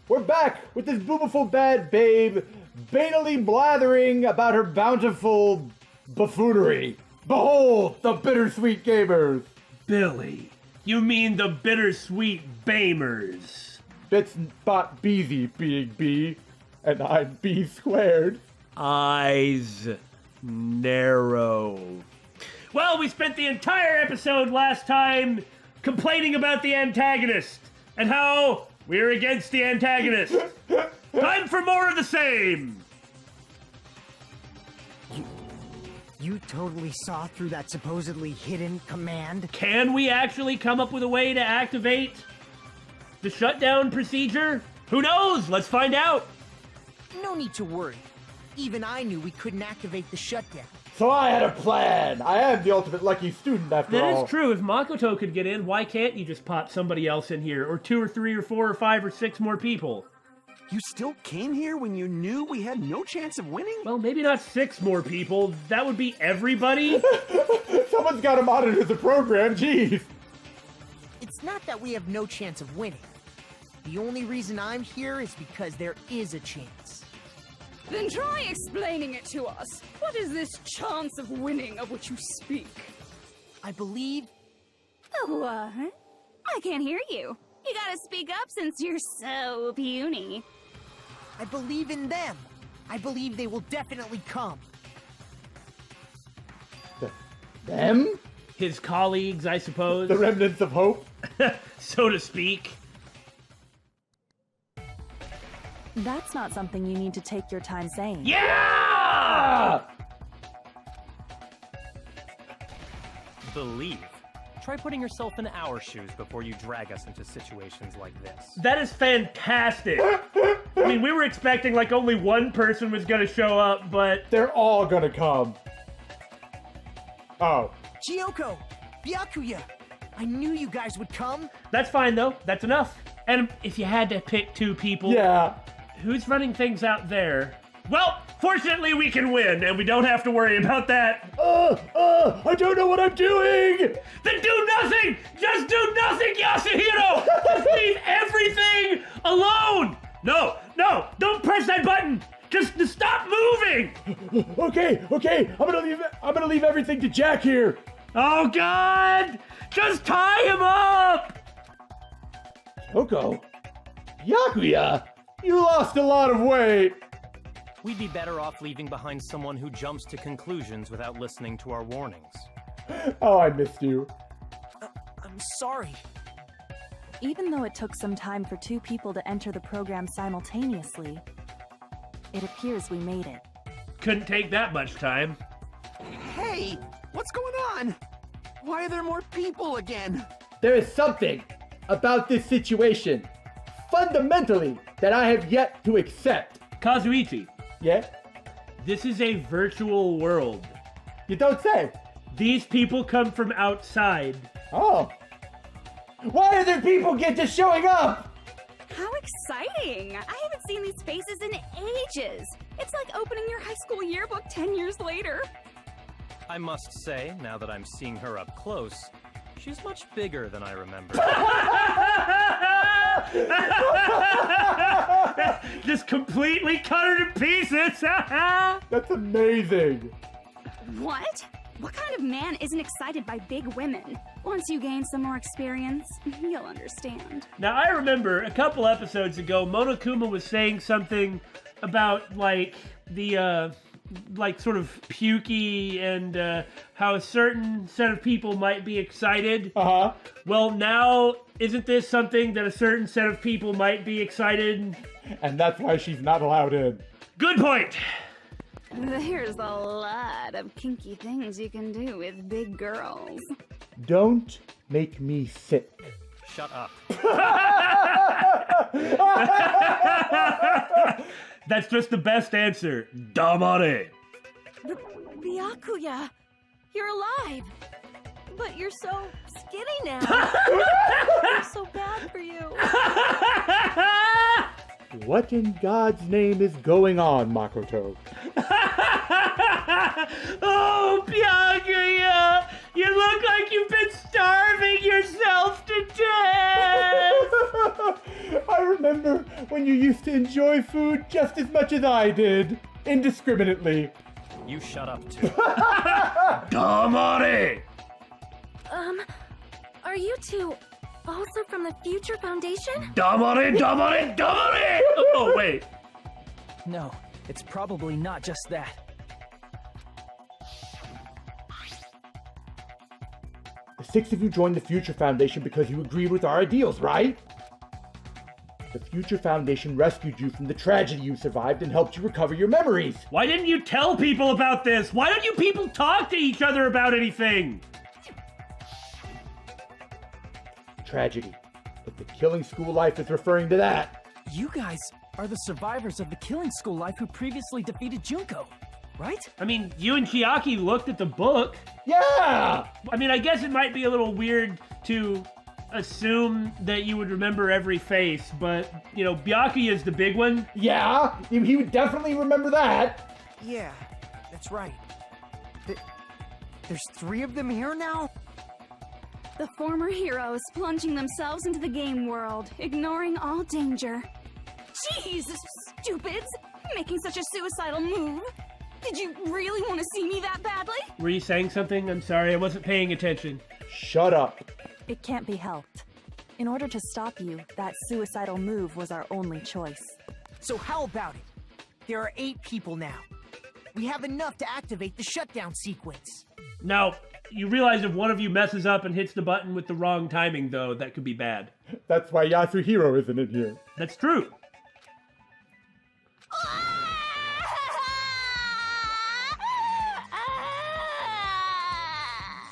we're back with this boomiful bad babe banally blathering about her bountiful buffoonery. Behold, the Bittersweet gamers. Billy, you mean the Bittersweet Bamers. That's not Beezy being B, and I'm B squared. Eyes narrow. Well, we spent the entire episode last time complaining about the antagonist and how we're against the antagonist. Time for more of the same. You totally saw through that supposedly hidden command? Can we actually come up with a way to activate the shutdown procedure? Who knows? Let's find out. No need to worry. Even I knew we couldn't activate the shutdown. So I had a plan. I am the ultimate lucky student after all. That is true. If Makoto could get in, why can't you just pop somebody else in here? Or 2 or 3 or 4 or 5 or 6 more people? You still came here when you knew we had no chance of winning? Well, maybe not 6 more people. That would be everybody. Someone's got to monitor the program, jeez. It's not that we have no chance of winning. The only reason I'm here is because there is a chance. Then try explaining it to us. What is this chance of winning of which you speak? I believe... What? I can't hear you. You gotta speak up since you're so puny. I believe in them. I believe they will definitely come. Them? His colleagues, I suppose. The remnants of hope? So to speak. That's not something you need to take your time saying. Yeah! Believe. Try putting yourself in our shoes before you drag us into situations like this. That is fantastic. I mean, we were expecting like only one person was gonna show up, but... They're all gonna come. Oh. Gyoko! Byakuya! I knew you guys would come. That's fine, though. That's enough. And if you had to pick 2 people... Yeah. Who's running things out there? Well, fortunately we can win, and we don't have to worry about that. I don't know what I'm doing! Then do nothing! Just do nothing, Yasuhiro! Just leave everything alone! No, don't press that button! Just stop moving! Okay, I'm gonna leave everything to Jack here. Oh, God! Just tie him up! Kyoko? Byakuya? You lost a lot of weight. We'd be better off leaving behind someone who jumps to conclusions without listening to our warnings. Oh, I missed you. I'm sorry. Even though it took some time for 2 people to enter the program simultaneously, it appears we made it. Couldn't take that much time. Hey, what's going on? Why are there more people again? There is something about this situation, fundamentally, that I have yet to accept. Kazuichi, Yeah? this is a virtual world. You don't say. These people come from outside. Oh. Why are there people just showing up? How exciting! I haven't seen these faces in ages. It's like opening your high school yearbook 10 years later. I must say, now that I'm seeing her up close, she's much bigger than I remember. Just completely cut her to pieces. That's amazing. What? What kind of man isn't excited by big women? Once you gain some more experience, you'll understand. Now, I remember a couple episodes ago, Monokuma was saying something about, like, the, like, sort of pukey and how a certain set of people might be excited. Uh-huh. Well, now, isn't this something that a certain set of people might be excited? And that's why she's not allowed in. Good point. There's a lot of kinky things you can do with big girls. Don't make me sick. Shut up. That's just the best answer. Damare. Byakuya, you're alive. But you're so skinny now. It's so bad for you. What in God's name is going on, Makoto? Oh, Byakuya! You look like you've been starving yourself to death! I remember when you used to enjoy food just as much as I did, indiscriminately. You shut up, too. Damare! Are you two also from the Future Foundation? Damare, damare, damare! Oh, wait. No, it's probably not just that. The 6 of you joined the Future Foundation because you agreed with our ideals, right? The Future Foundation rescued you from the tragedy you survived and helped you recover your memories. Why didn't you tell people about this? Why don't you people talk to each other about anything? Tragedy. But the killing school life is referring to that. You guys are the survivors of the Killing School Life who previously defeated Junko, right? I mean, you and Chiaki looked at the book. Yeah! I mean, I guess it might be a little weird to assume that you would remember every face, but, you know, Byakuya is the big one. Yeah, he would definitely remember that. Yeah, that's right. There's 3 of them here now? The former heroes plunging themselves into the game world, ignoring all danger. Jeez, stupids! Making such a suicidal move. Did you really want to see me that badly? Were you saying something? I'm sorry, I wasn't paying attention. Shut up. It can't be helped. In order to stop you, that suicidal move was our only choice. So how about it? There are 8 people now. We have enough to activate the shutdown sequence. Now, you realize if one of you messes up and hits the button with the wrong timing, though, that could be bad. That's why Yasuhiro isn't in here. That's true.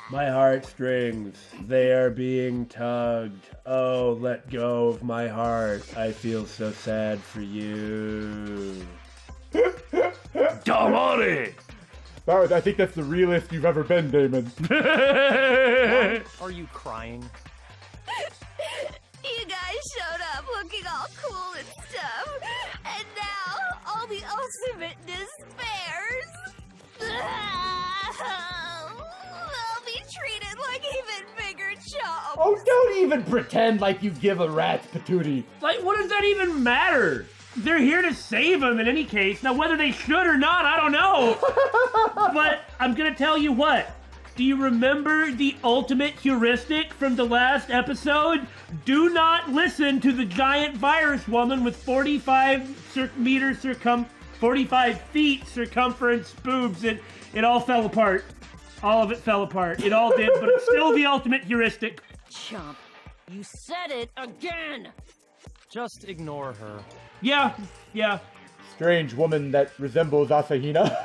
My heartstrings, they are being tugged. Oh, let go of my heart. I feel so sad for you. Damare! I think that's the realest you've ever been, Damon. Are you crying? You guys showed up looking all cool and stuff, and now all the ultimate despairs. They'll be treated like even bigger chumps. Oh, don't even pretend like you give a rat's patootie. Like, what does that even matter? They're here to save him in any case. Now, whether they should or not, I don't know. But I'm gonna tell you what. Do you remember the ultimate heuristic from the last episode? Do not listen to the giant virus woman with 45 feet circumference boobs. It all fell apart. All of it fell apart. It all did, but it's still the ultimate heuristic. Chump, you said it again! Just ignore her. Yeah. Strange woman that resembles Asahina.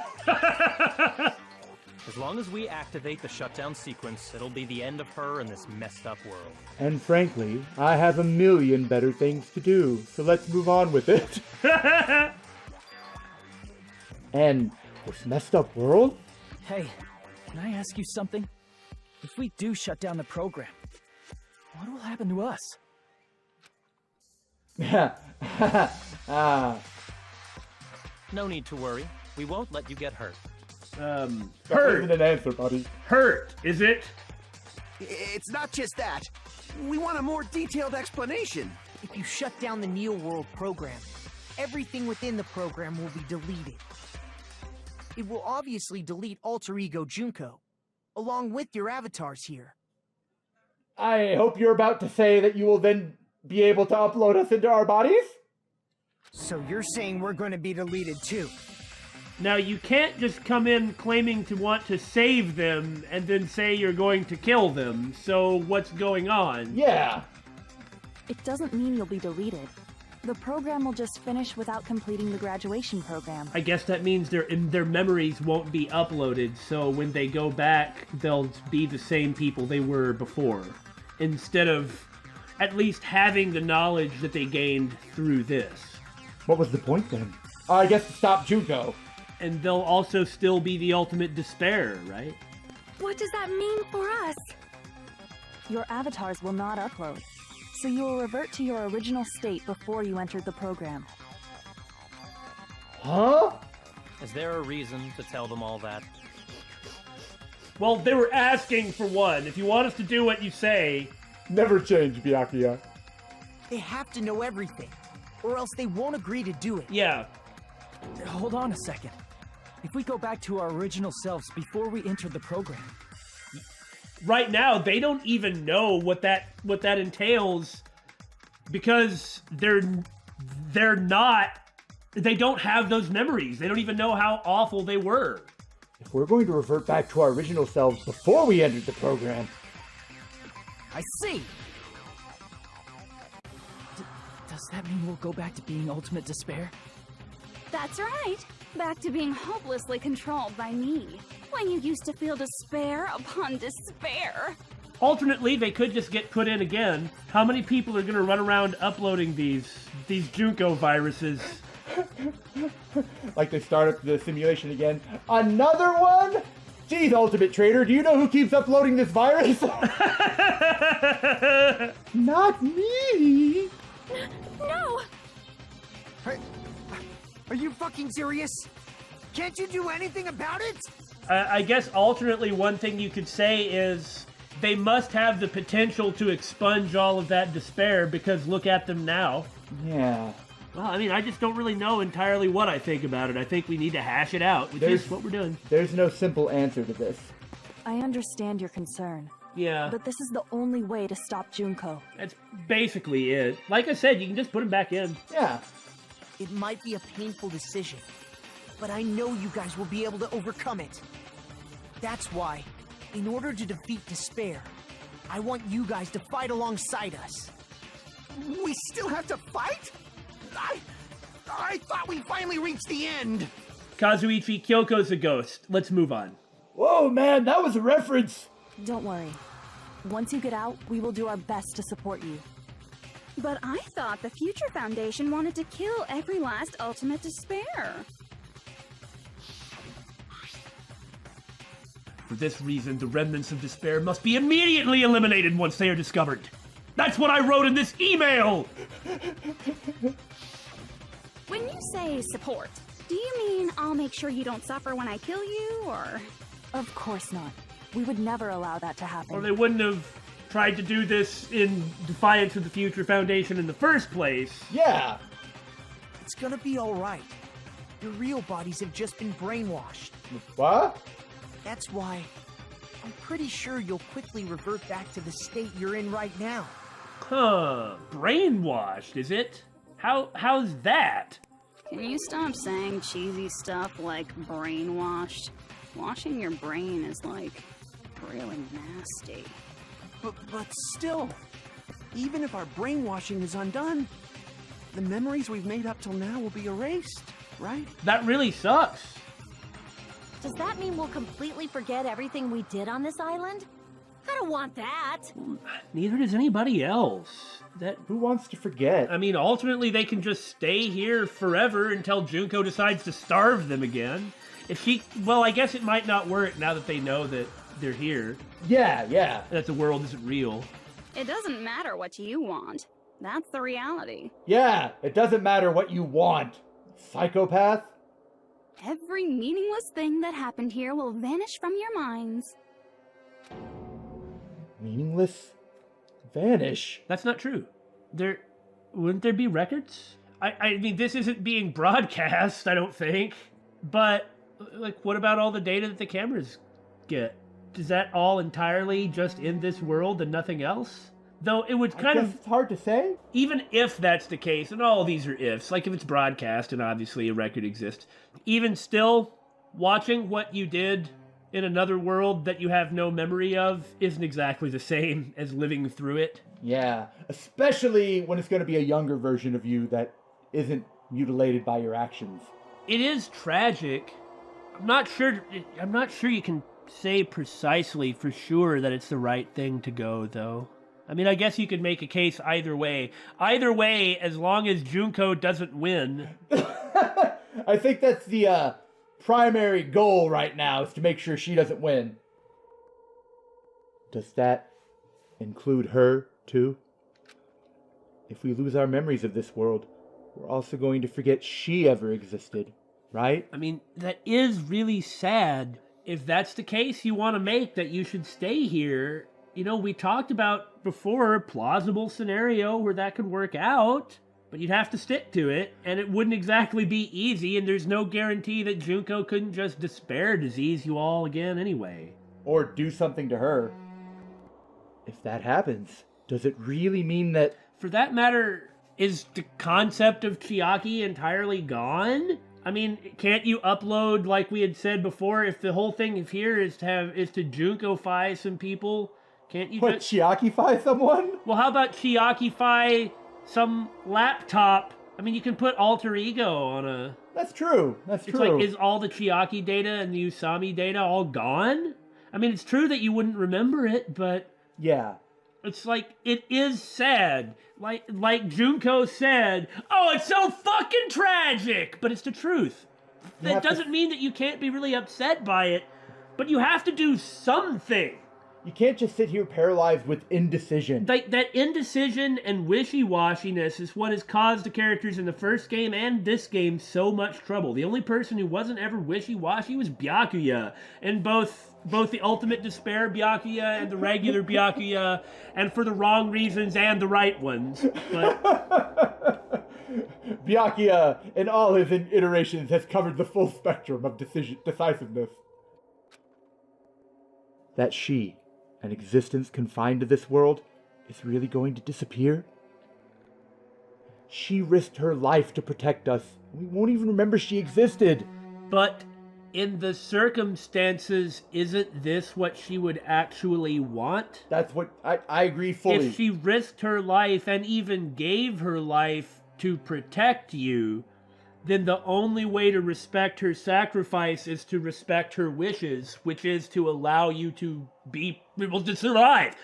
As long as we activate the shutdown sequence, it'll be the end of her in this messed up world. And frankly, I have a million better things to do, so let's move on with it. And this messed up world? Hey, can I ask you something? If we do shut down the program, what will happen to us? No need to worry. We won't let you get hurt. That Hurt. isn't an answer, buddy. Hurt, is it? It's not just that. We want a more detailed explanation. If you shut down the Neo World program, everything within the program will be deleted. It will obviously delete Alter Ego Junko, along with your avatars here. I hope you're about to say that you will then be able to upload us into our bodies? So you're saying we're going to be deleted too? Now, you can't just come in claiming to want to save them and then say you're going to kill them. So what's going on? Yeah. It doesn't mean you'll be deleted. The program will just finish without completing the graduation program. I guess that means their memories won't be uploaded, so when they go back, they'll be the same people they were before, instead of at least having the knowledge that they gained through this. What was the point then? I guess to stop Junko. And they'll also still be the ultimate despair, right? What does that mean for us? Your avatars will not upload, so you will revert to your original state before you entered the program. Huh? Is there a reason to tell them all that? Well, they were asking for one. If you want us to do what you say... Never change, Byakuya. They have to know everything, or else they won't agree to do it. Yeah. Hold on a second. If we go back to our original selves before we entered the program, Right now, they don't even know what that entails because they don't have those memories. They don't even know how awful they were. If we're going to revert back to our original selves before we entered the program... I see. does that mean we'll go back to being ultimate despair? That's right. Back to being hopelessly controlled by me. When you used to feel despair upon despair. Alternately, they could just get put in again. How many people are going to run around uploading these Junko viruses? Like they start up the simulation again. Another one? Geez, Ultimate Trader, do you know who keeps uploading this virus? Not me! No! Are you fucking serious? Can't you do anything about it? I guess alternately, one thing you could say is they must have the potential to expunge all of that despair because look at them now. Yeah. Well, I mean, I just don't really know entirely what I think about it. I think we need to hash it out, which is what we're doing. There's no simple answer to this. I understand your concern. Yeah. But this is the only way to stop Junko. That's basically it. Like I said, you can just put him back in. Yeah. It might be a painful decision, but I know you guys will be able to overcome it. That's why, in order to defeat despair, I want you guys to fight alongside us. We still have to fight? I thought we finally reached the end. Kazuichi, Kyoko's a ghost. Let's move on. Whoa, man, that was a reference. Don't worry. Once you get out, we will do our best to support you. But I thought the Future Foundation wanted to kill every last ultimate despair. For this reason, the remnants of despair must be immediately eliminated once they are discovered. That's what I wrote in this email! When you say support, do you mean I'll make sure you don't suffer when I kill you, or...? Of course not. We would never allow that to happen. Or they wouldn't have tried to do this in defiance of the Future Foundation in the first place. Yeah. It's gonna be alright. Your real bodies have just been brainwashed. What? That's why I'm pretty sure you'll quickly revert back to the state you're in right now. Huh. Brainwashed, is it? How's that? Can you stop saying cheesy stuff like brainwashed? Washing your brain is, like, really nasty. But still, even if our brainwashing is undone, the memories we've made up till now will be erased, right? That really sucks. Does that mean we'll completely forget everything we did on this island? I don't want that. Neither does anybody else. Who wants to forget? I mean, alternately, they can just stay here forever until Junko decides to starve them again. Well, I guess it might not work now that they know that they're here. Yeah. That the world isn't real. It doesn't matter what you want. That's the reality. Yeah, it doesn't matter what you want, psychopath. Every meaningless thing that happened here will vanish from your minds. Meaningless? Vanish? That's not true. Wouldn't there be records? I mean, this isn't being broadcast, I don't think. But, like, what about all the data that the cameras get? Is that all entirely just in this world and nothing else? Though it would kind of... It's hard to say. Even if that's the case, and all these are ifs, like if it's broadcast and obviously a record exists, even still, watching what you did in another world that you have no memory of isn't exactly the same as living through it. Yeah, especially when it's going to be a younger version of you that isn't mutilated by your actions. It is tragic. I'm not sure you can say precisely for sure that it's the right thing to go, though. I mean, I guess you could make a case either way. Either way, as long as Junko doesn't win. I think that's the primary goal right now, is to make sure she doesn't win. Does that include her, too? If we lose our memories of this world, we're also going to forget she ever existed, right? I mean, that is really sad. If that's the case you want to make, that you should stay here. You know, we talked about out before, a plausible scenario where that could work out, but you'd have to stick to it, and it wouldn't exactly be easy, and there's no guarantee that Junko couldn't just despair disease you all again anyway. Or do something to her. If that happens, does it really mean that... For that matter, is the concept of Chiaki entirely gone? I mean, can't you upload, like we had said before, if the whole thing of here is to Junko-fy some people, can't you What, Chiaki-fy someone? Well, how about Chiaki-fy some laptop? I mean, you can put alter ego on a... That's true. It's like, is all the Chiaki data and the Usami data all gone? I mean, it's true that you wouldn't remember it, but... Yeah. It's like, it is sad. Like Junko said, oh, it's so fucking tragic! But it's the truth. That doesn't mean that you can't be really upset by it, but you have to do something. You can't just sit here paralyzed with indecision. Like, that indecision and wishy-washiness is what has caused the characters in the first game and this game so much trouble. The only person who wasn't ever wishy-washy was Byakuya, and both the Ultimate Despair Byakuya and the regular Byakuya, and for the wrong reasons and the right ones. But Byakuya, in all his iterations, has covered the full spectrum of decisiveness. That she, an existence confined to this world, is really going to disappear? She risked her life to protect us. We won't even remember she existed. But in the circumstances, isn't this what she would actually want? That's what I agree fully. If she risked her life and even gave her life to protect you, then the only way to respect her sacrifice is to respect her wishes, which is to allow you to be able to survive.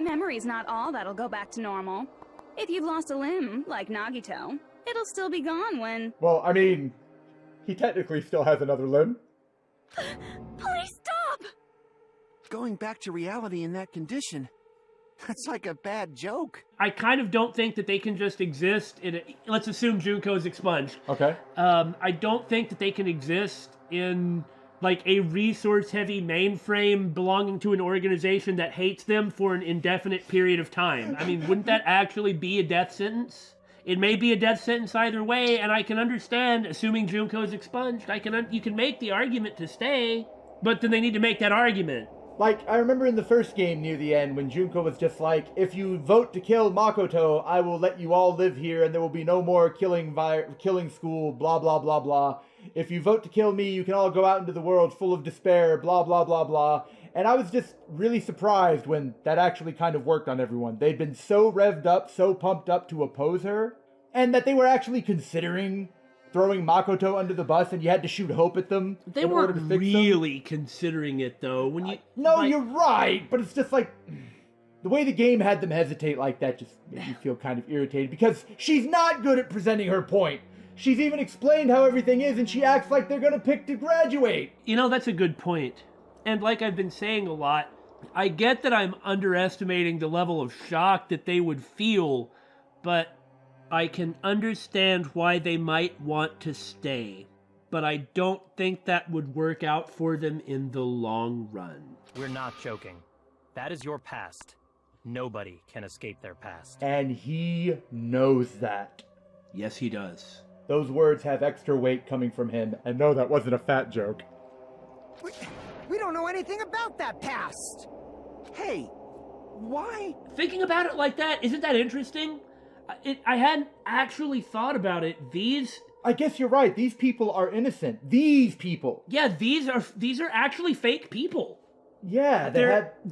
Memory's not all that'll go back to normal. If you've lost a limb, like Nagito, it'll still be gone when... Well, I mean, he technically still has another limb. Please stop! Going back to reality in that condition, that's like a bad joke. I kind of don't think that they can just exist in let's assume Junko's expunged. Okay. I don't think that they can exist in like a resource-heavy mainframe belonging to an organization that hates them for an indefinite period of time. I mean, wouldn't that actually be a death sentence? It may be a death sentence either way, and I can understand, assuming Junko's expunged, you can make the argument to stay, but then they need to make that argument. Like, I remember in the first game near the end when Junko was just like, if you vote to kill Makoto, I will let you all live here and there will be no more killing school, blah, blah, blah, blah. If you vote to kill me, you can all go out into the world full of despair, blah, blah, blah, blah. And I was just really surprised when that actually kind of worked on everyone. They'd been so revved up, so pumped up to oppose her, and that they were actually considering throwing Makoto under the bus and you had to shoot hope at them. They weren't really considering it, though. You're right, but it's just like... The way the game had them hesitate like that just made me feel kind of irritated, because she's not good at presenting her point. She's even explained how everything is, and she acts like they're gonna pick to graduate. You know, that's a good point. And like I've been saying a lot, I get that I'm underestimating the level of shock that they would feel, but I can understand why they might want to stay. But I don't think that would work out for them in the long run. We're not joking. That is your past. Nobody can escape their past. And he knows that. Yes, he does. Those words have extra weight coming from him, and no, that wasn't a fat joke. We don't know anything about that past! Hey, why? Thinking about it like that, isn't that interesting? I hadn't actually thought about it. I guess you're right. These people are innocent. These people. Yeah, these are actually fake people. Yeah, they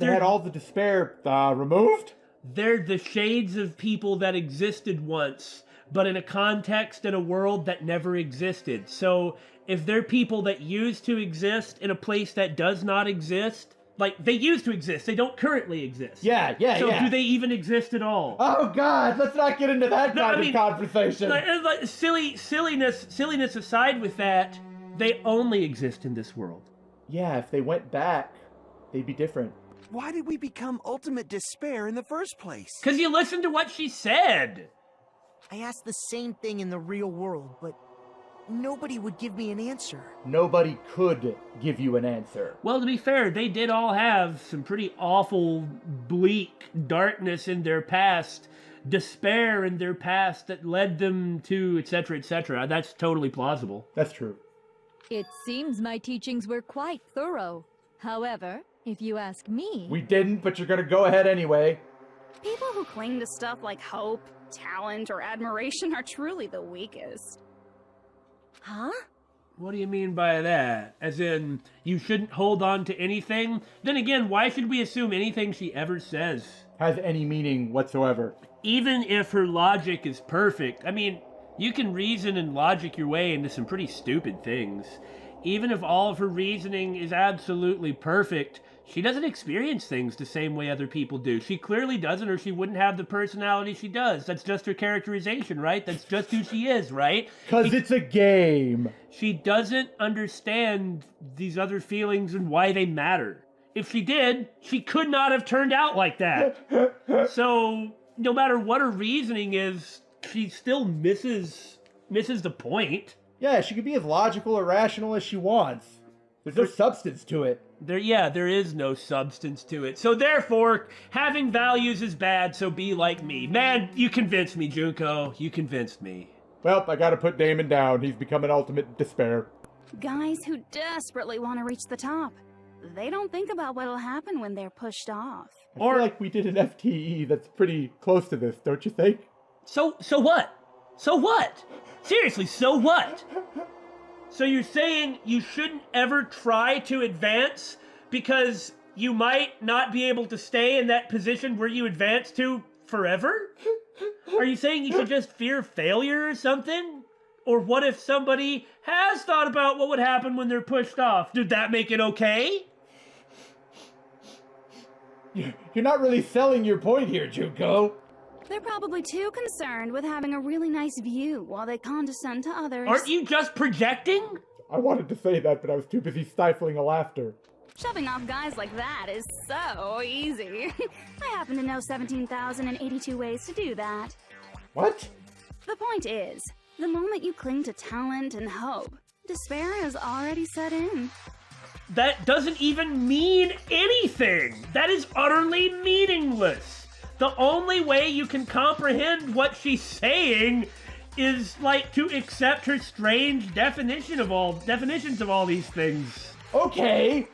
had all the despair removed. They're the shades of people that existed once, but in a context and a world that never existed. So if they're people that used to exist in a place that does not exist, like, they used to exist, they don't currently exist. Yeah. So do they even exist at all? Oh God, let's not get into that kind of conversation. Like, silliness aside with that, they only exist in this world. Yeah, if they went back, they'd be different. Why did we become ultimate despair in the first place? Because you listened to what she said. I asked the same thing in the real world, but nobody would give me an answer. Nobody could give you an answer. Well, to be fair, they did all have some pretty awful, bleak darkness in their past, despair in their past that led them to etc., etc. That's totally plausible. That's true. It seems my teachings were quite thorough. However, if you ask me... We didn't, but you're gonna go ahead anyway. People who cling to stuff like hope, talent, or admiration are truly the weakest. Huh? What do you mean by that? As in, you shouldn't hold on to anything? Then again, why should we assume anything she ever says has any meaning whatsoever? Even if her logic is perfect. I mean, you can reason and logic your way into some pretty stupid things. Even if all of her reasoning is absolutely perfect, she doesn't experience things the same way other people do. She clearly doesn't, or she wouldn't have the personality she does. That's just her characterization, right? That's just who she is, right? Because it's a game. She doesn't understand these other feelings and why they matter. If she did, she could not have turned out like that. So, no matter what her reasoning is, she still misses the point. Yeah, she could be as logical or rational as she wants. There's no substance to it. There is no substance to it. So therefore, having values is bad, so be like me. Man, you convinced me, Junko. You convinced me. Well, I gotta put Damon down. He's become an ultimate despair. Guys who desperately want to reach the top. They don't think about what'll happen when they're pushed off. I feel like we did an FTE that's pretty close to this, don't you think? So what? So what? Seriously, so what? So you're saying you shouldn't ever try to advance because you might not be able to stay in that position where you advance to forever? Are you saying you should just fear failure or something? Or what if somebody has thought about what would happen when they're pushed off? Did that make it okay? You're not really selling your point here, Junko. They're probably too concerned with having a really nice view while they condescend to others. Aren't you just projecting? I wanted to say that, but I was too busy stifling a laughter. Shoving off guys like that is so easy. I happen to know 17,082 ways to do that. What? The point is, the moment you cling to talent and hope, despair has already set in. That doesn't even mean anything. That is utterly meaningless. The only way you can comprehend what she's saying is like to accept her strange definitions of all these things. Okay.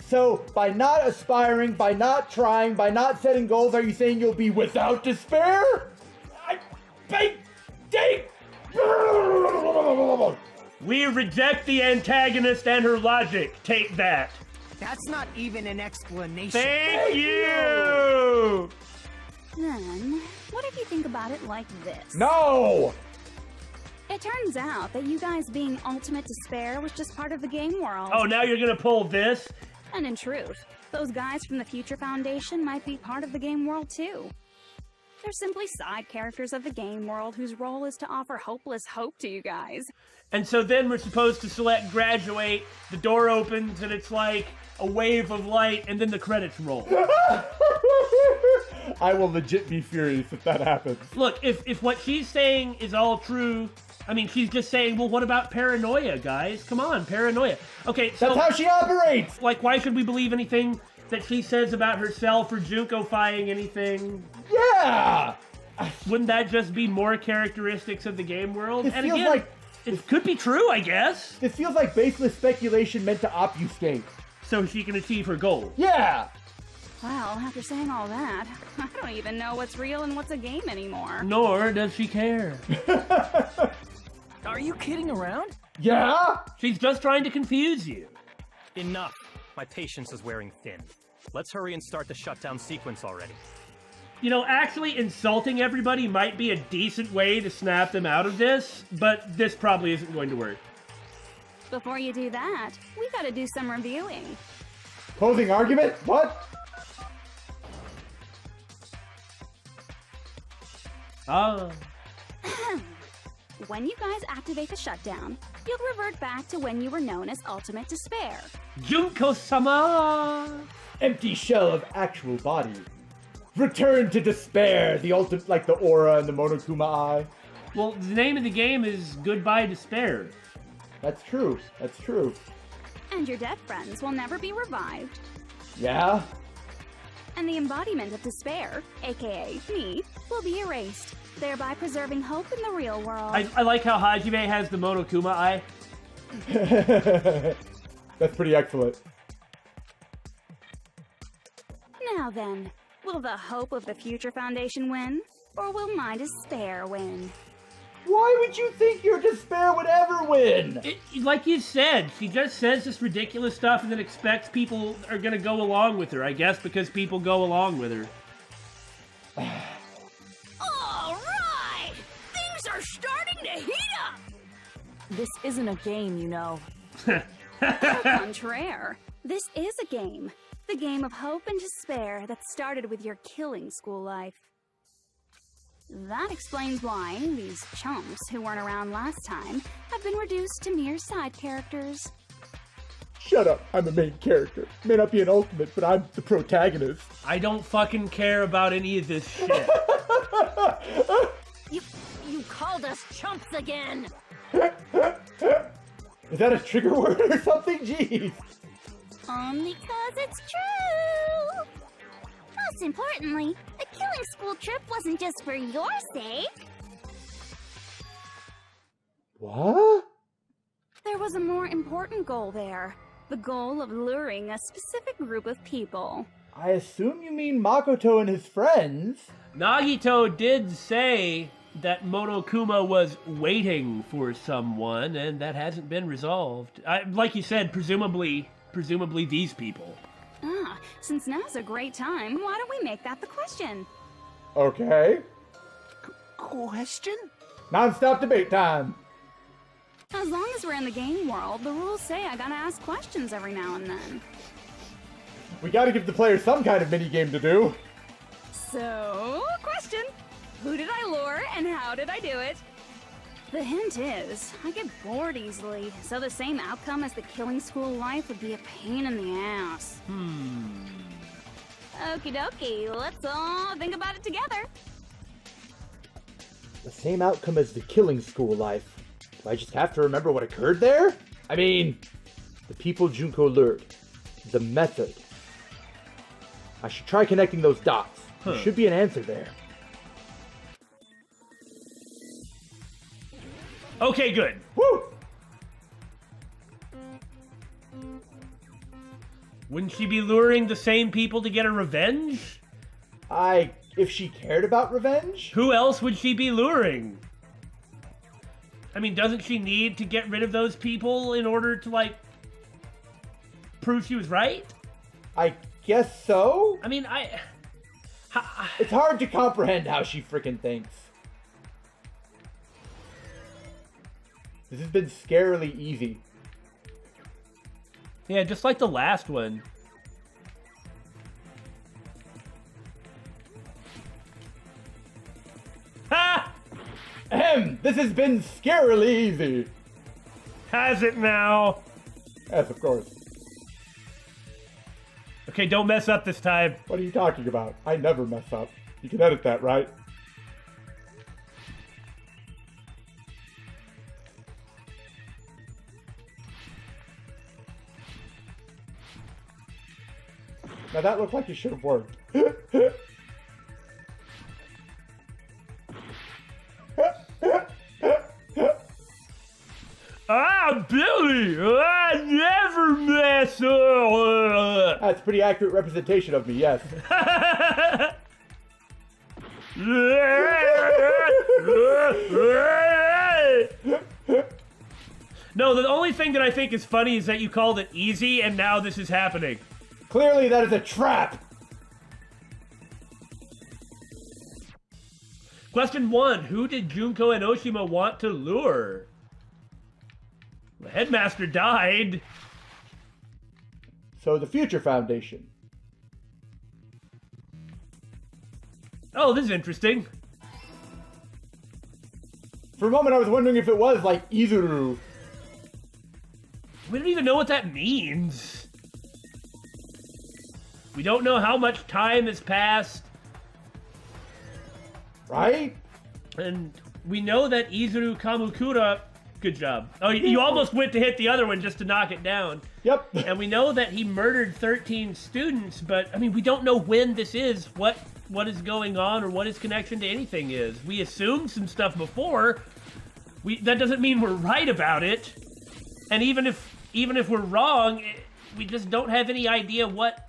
So by not aspiring, by not trying, by not setting goals, are you saying you'll be without despair? We reject the antagonist and her logic. Take that. That's not even an explanation. Thank you! Then, what if you think about it like this? No! It turns out that you guys being ultimate despair was just part of the game world. Oh, now you're gonna pull this? And in truth, those guys from the Future Foundation might be part of the game world too. They're simply side characters of the game world whose role is to offer hopeless hope to you guys. And so then we're supposed to select graduate, the door opens, and it's like a wave of light, and then the credits roll. I will legit be furious if that happens. Look, if what she's saying is all true, I mean, she's just saying, well, what about paranoia, guys? Come on, paranoia. Okay, so... That's how she operates! Like, why should we believe anything that she says about herself or Junko-fying anything? Yeah! Wouldn't that just be more characteristics of the game world? It and feels again, like... it could be true, I guess. This feels like baseless speculation meant to obfuscate. So she can achieve her goal. Yeah! Well, after saying all that, I don't even know what's real and what's a game anymore. Nor does she care. Are you kidding around? Yeah? She's just trying to confuse you. Enough. My patience is wearing thin. Let's hurry and start the shutdown sequence already. You know, actually insulting everybody might be a decent way to snap them out of this, but this probably isn't going to work. Before you do that, we gotta do some reviewing. Closing argument? What? When you guys activate the shutdown, you'll revert back to when you were known as Ultimate Despair. Junko-sama! Empty shell of actual body. Return to despair, the ultimate, like the aura and the Monokuma eye. Well, the name of the game is Goodbye Despair. That's true. That's true. And your dead friends will never be revived. Yeah? And the embodiment of despair, aka me, will be erased, thereby preserving hope in the real world. I like how Hajime has the Monokuma eye. That's pretty excellent. Now then, will the hope of the Future Foundation win? Or will my despair win? Why would you think your despair would ever win? Like you said, she just says this ridiculous stuff and then expects people are gonna go along with her. I guess because people go along with her. All right! Things are starting to heat up! This isn't a game, you know. Au contraire, this is a game. The game of hope and despair that started with your killing school life. That explains why these chumps who weren't around last time have been reduced to mere side characters. Shut up, I'm a main character. May not be an ultimate, but I'm the protagonist. I don't fucking care about any of this shit. You called us chumps again! Is that a trigger word or something? Jeez. Because it's true! Most importantly, the killing school trip wasn't just for your sake. What? There was a more important goal there. The goal of luring a specific group of people. I assume you mean Makoto and his friends. Nagito did say that Monokuma was waiting for someone, and that hasn't been resolved. Like you said, presumably these people. Ah, since now's a great time, why don't we make that the question? Okay. Question? Non-stop debate time. As long as we're in the game world, the rules say I gotta ask questions every now and then. We gotta give the players some kind of mini-game to do. So, question. Who did I lure and how did I do it? The hint is, I get bored easily, so the same outcome as the killing school life would be a pain in the ass. Okie dokie, let's all think about it together. The same outcome as the killing school life. Do I just have to remember what occurred there? I mean, the people Junko lured. The method. I should try connecting those dots. There should be an answer there. Okay, good. Woo! Wouldn't she be luring the same people to get a revenge? If she cared about revenge? Who else would she be luring? I mean, doesn't she need to get rid of those people in order to, like, prove she was right? I guess so? I mean, It's hard to comprehend how she frickin' thinks. This has been scarily easy. Yeah, just like the last one. Ha! Ahem! This has been scarily easy. Has it now? Yes, of course. Okay, don't mess up this time. What are you talking about? I never mess up. You can edit that, right? Now that looked like it should have worked. Billy! I never mess up! That's pretty accurate representation of me, yes. No, the only thing that I think is funny is that you called it easy, and now this is happening. Clearly that is a trap! Question 1. Who did Junko and Oshima want to lure? The headmaster died. So the Future Foundation. Oh, this is interesting. For a moment I was wondering if it was like Izuru. We don't even know what that means. We don't know how much time has passed. Right? And We know that Izuru Kamukura... Good job. Oh, you almost went to hit the other one just to knock it down. Yep. And we know that he murdered 13 students, but, I mean, we don't know when this is, what is going on, or what his connection to anything is. We assumed some stuff before. That doesn't mean we're right about it. And even if we're wrong, we just don't have any idea what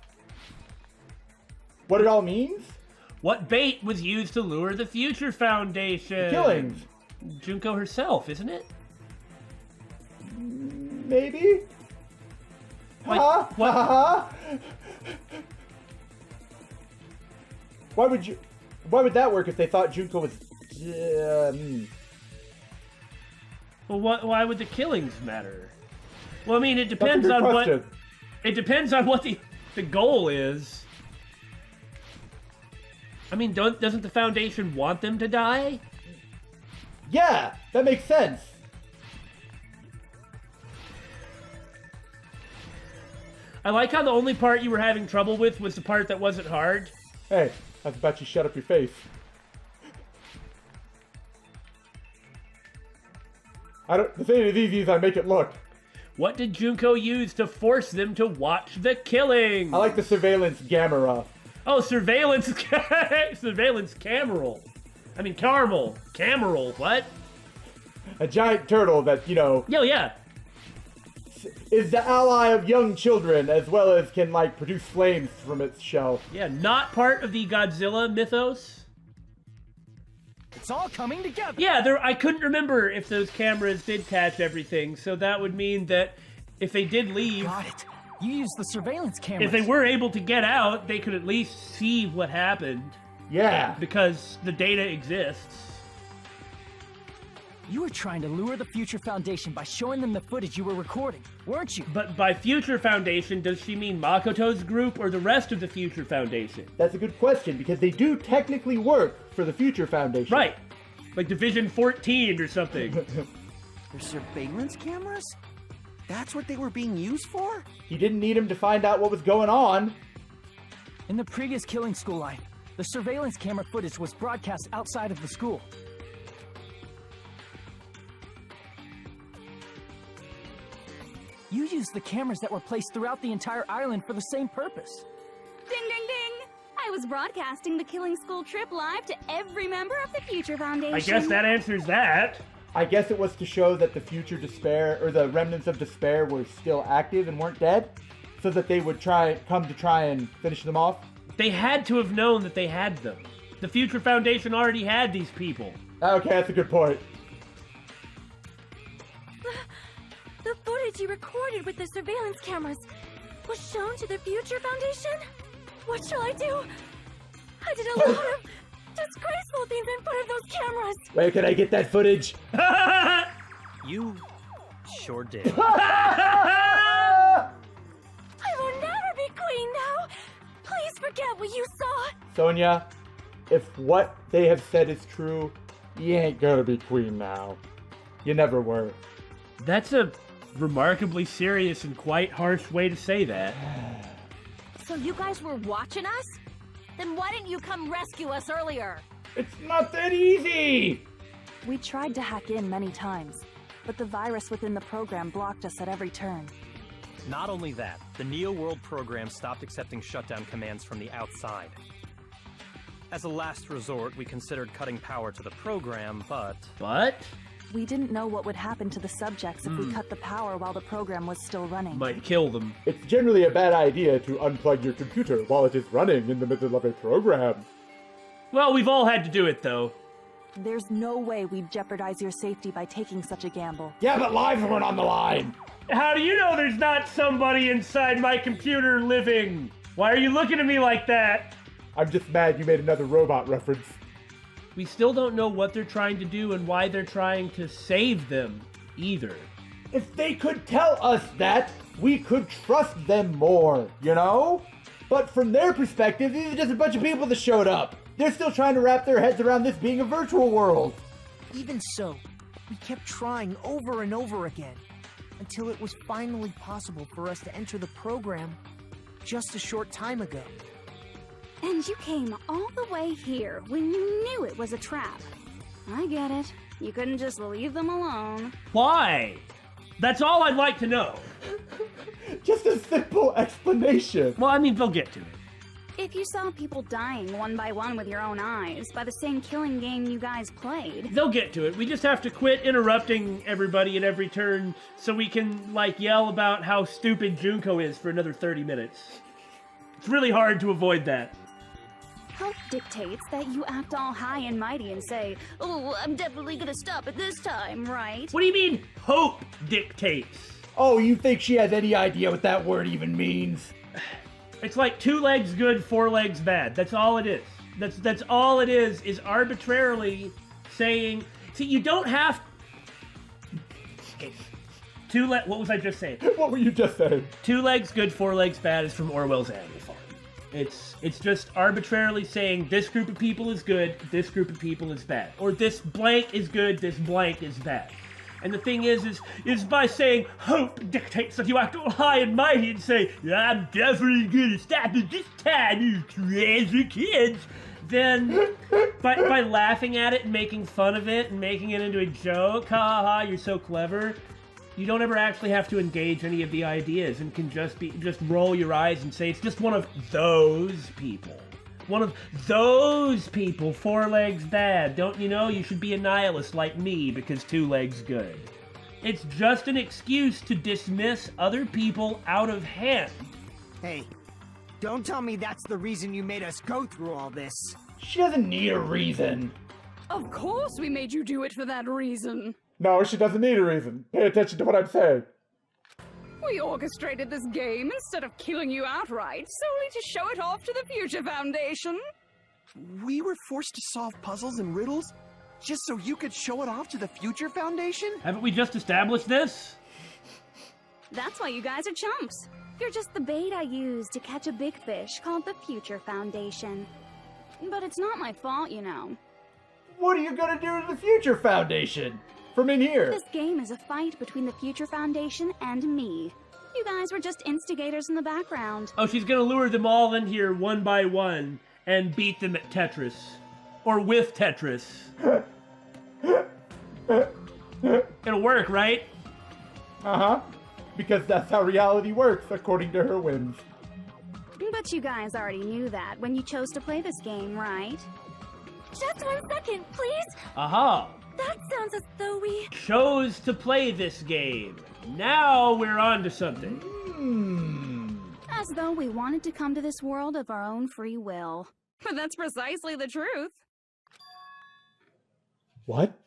it all means? What bait was used to lure the Future Foundation? The killings. Junko herself, isn't it? Maybe? What? Why would that work if they thought Junko was... Well, why would the killings matter? Well, I mean, it depends That's a on good what... question. It depends on what the goal is. I mean, doesn't the Foundation want them to die? Yeah, that makes sense. I like how the only part you were having trouble with was the part that wasn't hard. Hey, I was about you shut up your face. The thing is easy as I make it look. What did Junko use to force them to watch the killing? I like the surveillance camera. Oh, surveillance surveillance cameral. I mean, cameral, what? A giant turtle that, Yo, yeah. is the ally of young children, as well as can, like, produce flames from its shell. Yeah, not part of the Godzilla mythos. It's all coming together. Yeah, I couldn't remember if those cameras did catch everything, so that would mean that if they did leave... Got it. You used the surveillance cameras. If they were able to get out, they could at least see what happened. Yeah. Because the data exists. You were trying to lure the Future Foundation by showing them the footage you were recording, weren't you? But by Future Foundation, does she mean Makoto's group or the rest of the Future Foundation? That's a good question, because they do technically work for the Future Foundation. Right. Like Division 14 or something. They're surveillance cameras? That's what they were being used for? He didn't need him to find out what was going on. In the previous killing school line, the surveillance camera footage was broadcast outside of the school. You used the cameras that were placed throughout the entire island for the same purpose. Ding, ding, ding! I was broadcasting the Killing School trip live to every member of the Future Foundation. I guess that answers that. I guess it was to show that the future despair, or the remnants of despair, were still active and weren't dead, so that they would come to try and finish them off. They had to have known that they had them. The Future Foundation already had these people. Okay, that's a good point. The footage you recorded with the surveillance cameras was shown to the Future Foundation? What shall I do? I did a lot of disgraceful things in front of those cameras. Where can I get that footage? You sure did. I will never be queen now. Please forget what you saw. Sonia, if what they have said is true, you ain't gonna be queen now. You never were. That's a remarkably serious and quite harsh way to say that. So you guys were watching us? Then why didn't you come rescue us earlier? It's not that easy! We tried to hack in many times, but the virus within the program blocked us at every turn. Not only that, the Neo World program stopped accepting shutdown commands from the outside. As a last resort, we considered cutting power to the program, but... But? We didn't know what would happen to the subjects if we cut the power while the program was still running. Might kill them. It's generally a bad idea to unplug your computer while it is running in the middle of a program. Well, we've all had to do it, though. There's no way we'd jeopardize your safety by taking such a gamble. Yeah, but lives weren't on the line! How do you know there's not somebody inside my computer living? Why are you looking at me like that? I'm just mad you made another robot reference. We still don't know what they're trying to do and why they're trying to save them, either. If they could tell us that, we could trust them more, you know? But from their perspective, these are just a bunch of people that showed up. They're still trying to wrap their heads around this being a virtual world. Even so, we kept trying over and over again, until it was finally possible for us to enter the program just a short time ago. And you came all the way here when you knew it was a trap. I get it. You couldn't just leave them alone. Why? That's all I'd like to know. Just a simple explanation. Well, I mean, they'll get to it. If you saw people dying one by one with your own eyes by the same killing game you guys played. They'll get to it. We just have to quit interrupting everybody at every turn so we can, like, yell about how stupid Junko is for another 30 minutes. It's really hard to avoid that. Hope dictates that you act all high and mighty and say, "Oh, I'm definitely gonna stop it this time," right? What do you mean, hope dictates? Oh, you think she has any idea what that word even means? It's like 2 legs good, 4 legs bad. That's all it is. That's all it is arbitrarily saying... See, you don't have... Okay. What was I just saying? What were you just saying? 2 legs good, 4 legs bad is from Orwell's Animal Farm. It's just arbitrarily saying this group of people is good, this group of people is bad. Or this blank is good, this blank is bad. And the thing is by saying hope dictates that you act all high and mighty and say, I'm definitely gonna stop it this time, you crazy kids. Then, by laughing at it and making fun of it and making it into a joke, ha ha, you're so clever, you don't ever actually have to engage any of the ideas and can just roll your eyes and say, it's just one of those people. One of those people, 4 legs bad. Don't you know you should be a nihilist like me because 2 legs good? It's just an excuse to dismiss other people out of hand. Hey, don't tell me that's the reason you made us go through all this. She doesn't need a reason. Of course we made you do it for that reason. No, she doesn't need a reason. Pay attention to what I'm saying. We orchestrated this game instead of killing you outright, solely to show it off to the Future Foundation. We were forced to solve puzzles and riddles just so you could show it off to the Future Foundation? Haven't we just established this? That's why you guys are chumps. You're just the bait I used to catch a big fish called the Future Foundation. But it's not my fault, you know. What are you gonna do to the Future Foundation? From in here. This game is a fight between the Future Foundation and me. You guys were just instigators in the background. Oh, she's gonna lure them all in here one by one and beat them at Tetris. Or with Tetris. It'll work, right? Uh-huh. Because that's how reality works, according to her whims. But you guys already knew that when you chose to play this game, right? Just 1 second, please. Aha! That sounds as though we... chose to play this game. Now we're on to something. As though we wanted to come to this world of our own free will. But that's precisely the truth. What?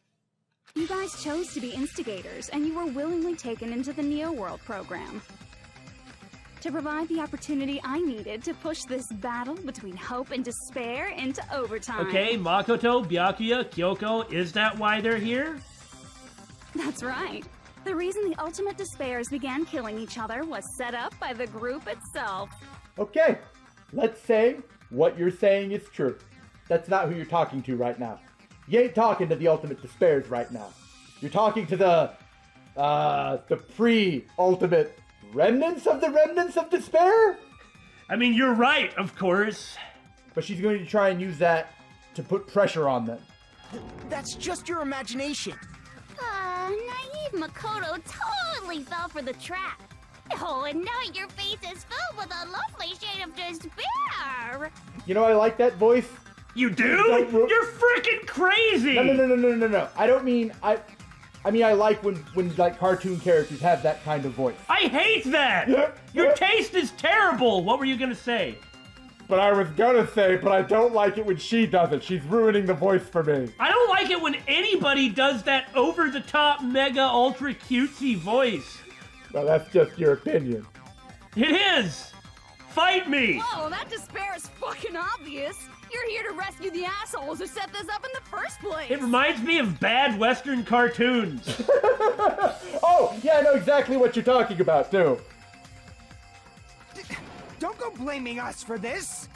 You guys chose to be instigators, and you were willingly taken into the Neo World program. To provide the opportunity I needed to push this battle between hope and despair into overtime. Okay, Makoto, Byakuya, Kyoko, is that why they're here? That's right. The reason the ultimate despairs began killing each other was set up by the group itself. Okay, let's say what you're saying is true. That's not who you're talking to right now. You ain't talking to the ultimate despairs right now. You're talking to the pre-ultimate remnants of despair? I mean, you're right, of course. But she's going to try and use that to put pressure on them. That's just your imagination. Naive Makoto totally fell for the trap. Oh, and now your face is filled with a lovely shade of despair. You know, I like that voice. You do? You're freaking crazy! No. I don't mean, I mean, I like when like cartoon characters have that kind of voice. I hate that! Your taste is terrible! What were you gonna say? But I was gonna say, but I don't like it when she does it. She's ruining the voice for me. I don't like it when anybody does that over-the-top, mega, ultra cutesy voice. Well, that's just your opinion. It is! Fight me! Whoa, that despair is fucking obvious. You're here to rescue the assholes who set this up in the first place. It reminds me of bad Western cartoons. Oh, yeah, I know exactly what you're talking about, too. Don't go blaming us for this.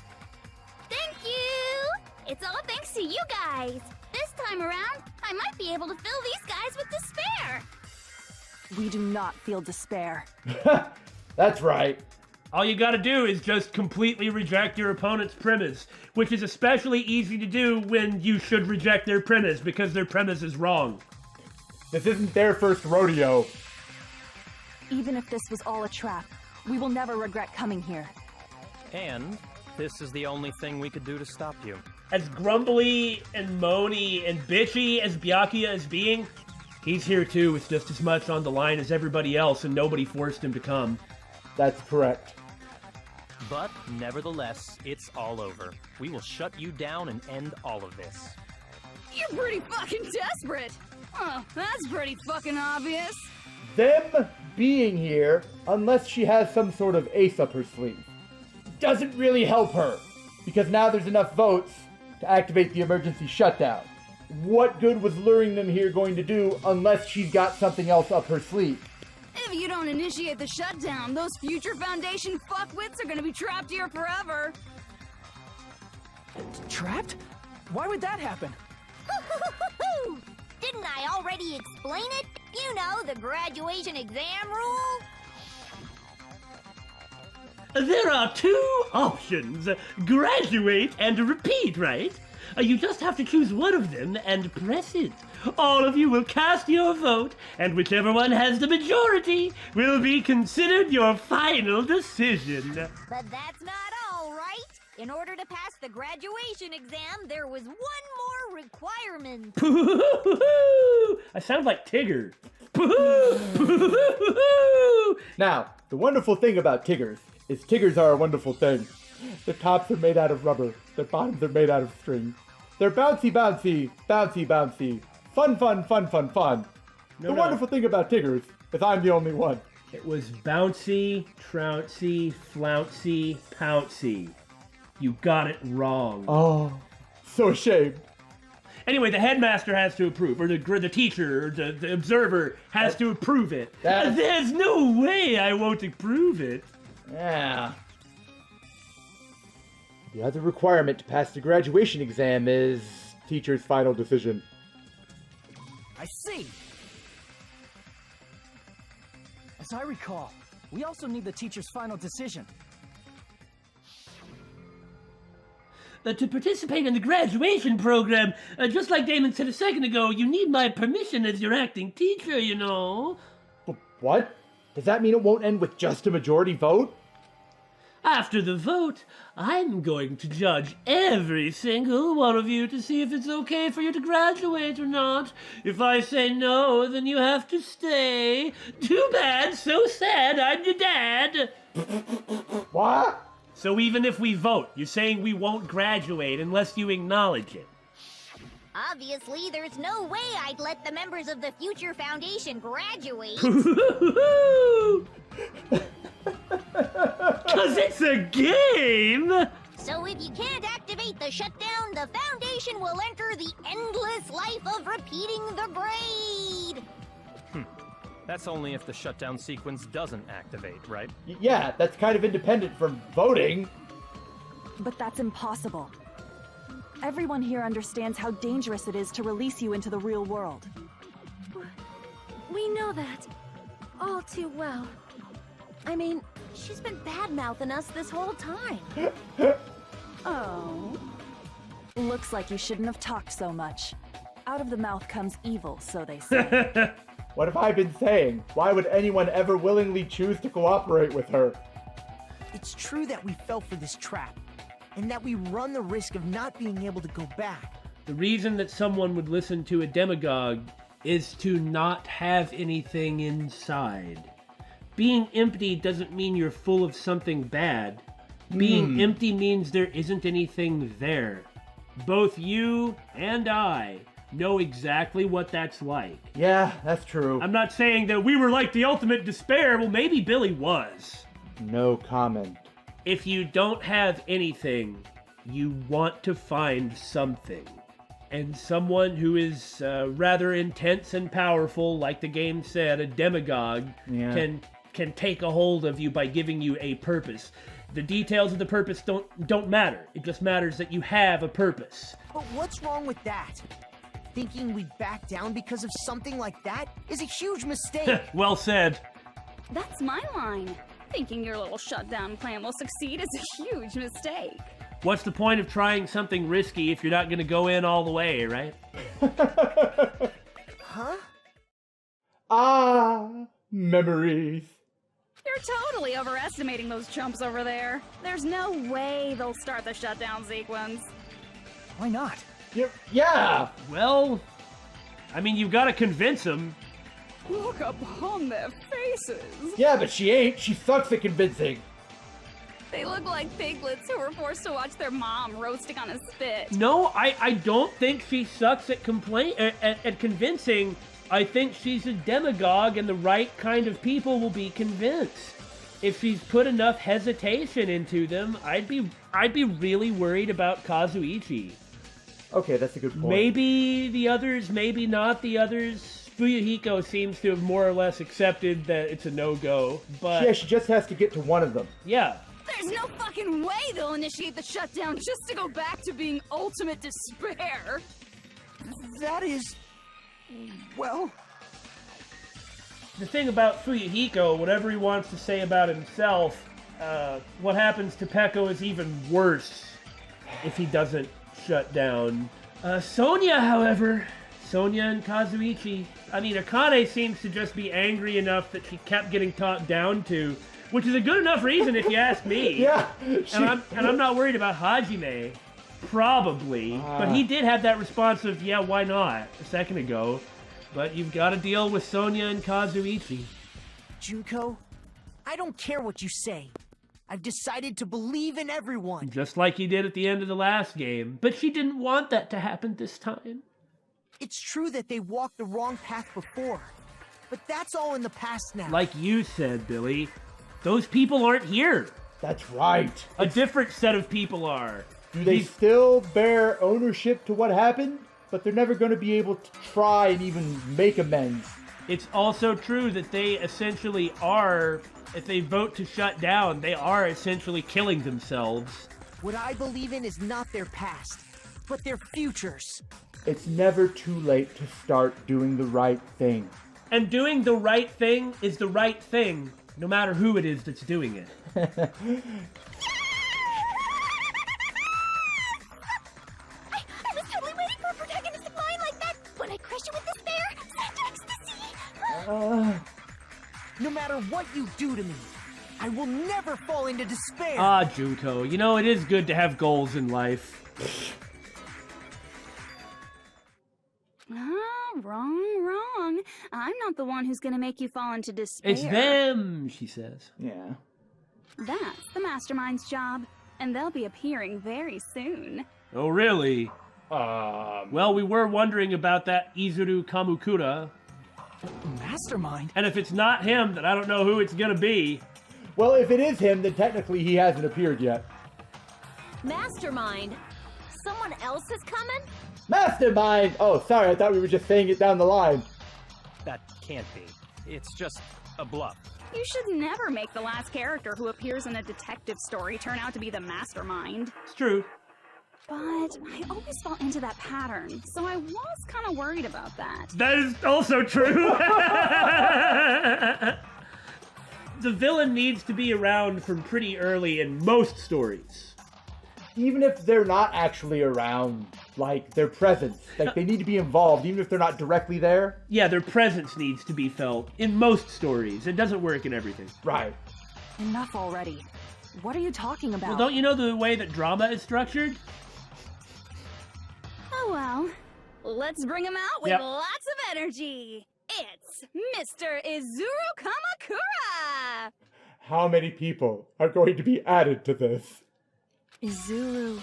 Thank you. It's all thanks to you guys. This time around, I might be able to fill these guys with despair. We do not feel despair. That's right. All you gotta do is just completely reject your opponent's premise, which is especially easy to do when you should reject their premise because their premise is wrong. This isn't their first rodeo. Even if this was all a trap, we will never regret coming here. And this is the only thing we could do to stop you. As grumbly and moany and bitchy as Byakuya is being, he's here too with just as much on the line as everybody else, and nobody forced him to come. That's correct. But nevertheless, it's all over. We will shut you down and end all of this. You're pretty fucking desperate. Oh, that's pretty fucking obvious. Them being here, unless she has some sort of ace up her sleeve, doesn't really help her, because now there's enough votes to activate the emergency shutdown. What good was luring them here going to do unless she's got something else up her sleeve? If you don't initiate the shutdown, those future Foundation fuckwits are gonna be trapped here forever. Trapped? Why would that happen? Didn't I already explain it? You know, the graduation exam rule? There are two options, graduate and repeat, right? You just have to choose one of them and press it. All of you will cast your vote, and whichever one has the majority will be considered your final decision. But that's not all, right? In order to pass the graduation exam, there was one more requirement. I sound like Tigger. Now, the wonderful thing about Tiggers is Tiggers are a wonderful thing. Their tops are made out of rubber. Their bottoms are made out of string. They're bouncy, bouncy, bouncy, bouncy. Fun, fun, fun, fun, fun. The wonderful thing about Tiggers is I'm the only one. It was bouncy, trouncy, flouncy, pouncy. You got it wrong. Oh, so ashamed. Anyway, the headmaster has to approve, or the teacher, or the observer has to approve it. There's no way I won't approve it. Yeah. The other requirement to pass the graduation exam is teacher's final decision. I see. As I recall, we also need the teacher's final decision. To participate in the graduation program, just like Damon said a second ago, you need my permission as your acting teacher, you know. What? Does that mean it won't end with just a majority vote? After the vote, I'm going to judge every single one of you to see if it's okay for you to graduate or not. If I say no, then you have to stay. Too bad, so sad, I'm your dad. What? So even if we vote, you're saying we won't graduate unless you acknowledge it. Obviously, there's no way I'd let the members of the Future Foundation graduate. Cause it's a game! So if you can't activate the shutdown, the Foundation will enter the endless life of repeating the grade! That's only if the shutdown sequence doesn't activate, right? Yeah, that's kind of independent from voting. But that's impossible. Everyone here understands how dangerous it is to release you into the real world. We know that. All too well. I mean, she's been bad-mouthing us this whole time. Oh. Looks like you shouldn't have talked so much. Out of the mouth comes evil, so they say. What have I been saying? Why would anyone ever willingly choose to cooperate with her? It's true that we fell for this trap, and that we run the risk of not being able to go back. The reason that someone would listen to a demagogue is to not have anything inside. Being empty doesn't mean you're full of something bad. Being empty means there isn't anything there. Both you and I know exactly what that's like. Yeah, that's true. I'm not saying that we were like the ultimate despair. Well, maybe Billy was. No comment. If you don't have anything, you want to find something. And someone who is rather intense and powerful, like the game said, a demagogue, can take a hold of you by giving you a purpose. The details of the purpose don't matter. It just matters that you have a purpose. But what's wrong with that? Thinking we'd back down because of something like that is a huge mistake. Well said. That's my line. Thinking your little shutdown plan will succeed is a huge mistake. What's the point of trying something risky if you're not going to go in all the way, right? Huh? Ah, memories. You're totally overestimating those chumps over there. There's no way they'll start the shutdown sequence. Why not? Yeah! Well, I mean, you've got to convince them. Look upon their faces. Yeah, but she ain't. She sucks at convincing. They look like piglets who were forced to watch their mom roasting on a spit. No, I don't think she sucks at at convincing. I think she's a demagogue, and the right kind of people will be convinced. If she's put enough hesitation into them, I'd be really worried about Kazuichi. Okay, that's a good point. Maybe the others, maybe not the others. Fuyuhiko seems to have more or less accepted that it's a no-go, but... Yeah, she just has to get to one of them. Yeah. There's no fucking way they'll initiate the shutdown just to go back to being ultimate despair. That is... well... The thing about Fuyuhiko, whatever he wants to say about himself, what happens to Peko is even worse if he doesn't shut down. Sonya, however... Sonya and Kazuichi. I mean, Akane seems to just be angry enough that she kept getting talked down to, which is a good enough reason if you ask me. Yeah. And I'm not worried about Hajime. Probably. But he did have that response of, yeah, why not, a second ago. But you've got to deal with Sonya and Kazuichi. Junko, I don't care what you say. I've decided to believe in everyone. Just like you did at the end of the last game. But she didn't want that to happen this time. It's true that they walked the wrong path before, but that's all in the past now. Like you said, Billy, those people aren't here. That's right. A different set of people are. Do they still bear ownership to what happened? But they're never going to be able to try and even make amends. It's also true that they essentially are, if they vote to shut down, they are essentially killing themselves. What I believe in is not their past, but their futures. It's never too late to start doing the right thing. And doing the right thing is the right thing, no matter who it is that's doing it. I was totally waiting for a protagonist of mine like that when I crushed it with despair, such ecstasy. No matter what you do to me, I will never fall into despair. Ah, Junko, you know, it is good to have goals in life. Wrong. I'm not the one who's gonna make you fall into despair. It's them, she says. Yeah. That's the Mastermind's job, and they'll be appearing very soon. Oh, really? Well, we were wondering about that Izuru Kamukura. Mastermind? And if it's not him, then I don't know who it's gonna be. Well, if it is him, then technically he hasn't appeared yet. Mastermind? Someone else is coming? Mastermind! Oh, sorry, I thought we were just saying it down the line. That can't be. It's just a bluff. You should never make the last character who appears in a detective story turn out to be the mastermind. It's true. But I always fall into that pattern, so I was kind of worried about that. That is also true. The villain needs to be around from pretty early in most stories. Even if they're not actually around, like, their presence. Like, they need to be involved, even if they're not directly there. Yeah, their presence needs to be felt in most stories. It doesn't work in everything. Right. Enough already. What are you talking about? Well, don't you know the way that drama is structured? Oh well, let's bring him out with Yep. lots of energy. It's Mr. Izuru Kamakura! How many people are going to be added to this? Izuru